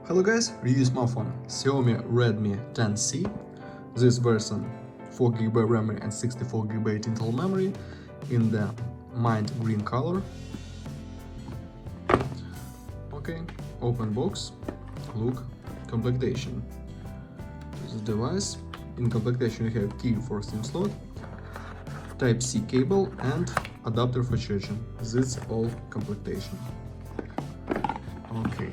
Hello guys, review smartphone Xiaomi Redmi 10C. This version 4GB RAM and 64GB internal memory in the mint green color. Okay, open box, look, complementation. This device. In complementation you have key for SIM slot, Type-C cable and adapter for charging. This is all complementation. Okay.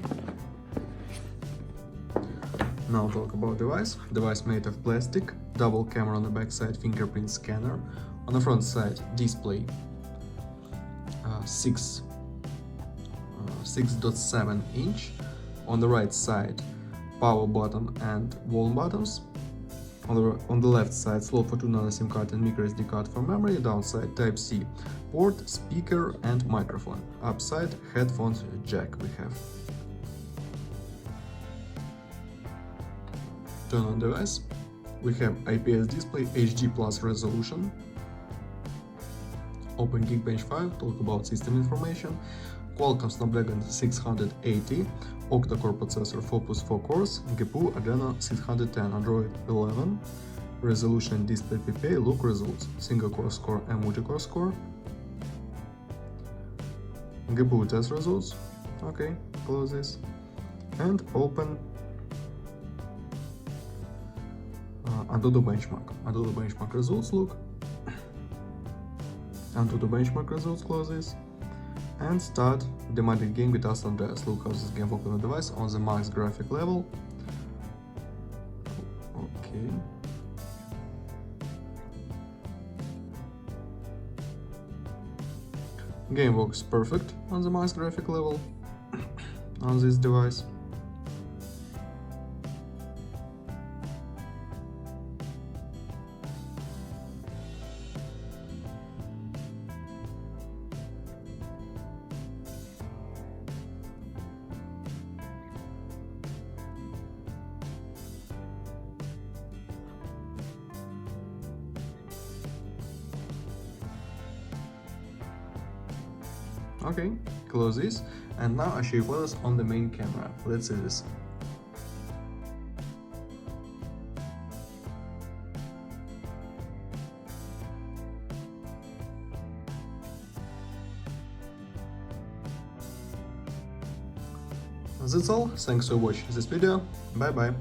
Now talk about device. Device made of plastic, double camera on the back side, fingerprint scanner. On the front side, display 6.7 inch. On the right side, power button and volume buttons. On the left side, slot for 2 nano SIM card and micro SD card for memory. Downside, Type-C port, speaker and microphone. Upside, headphones jack we have. Turn on device. We have IPS display, HD plus resolution. Open Geekbench 5, talk about system information. Qualcomm Snapdragon 680, octa-core processor 4+4 cores, GPU Adreno 610, Android 11, resolution display PPA, look results, single-core score and multi-core score. GPU test results, okay, close this, and open Antutu benchmark results, look, Antutu benchmark results, close this, and start demanding game with San Andreas. Look how this game works on the device on the max graphic level. Okay. Game works perfect on the max graphic level on this device. Okay, close this, and now I show you photos on the main camera. Let's see this. That's all. Thanks for watching this video. Bye bye.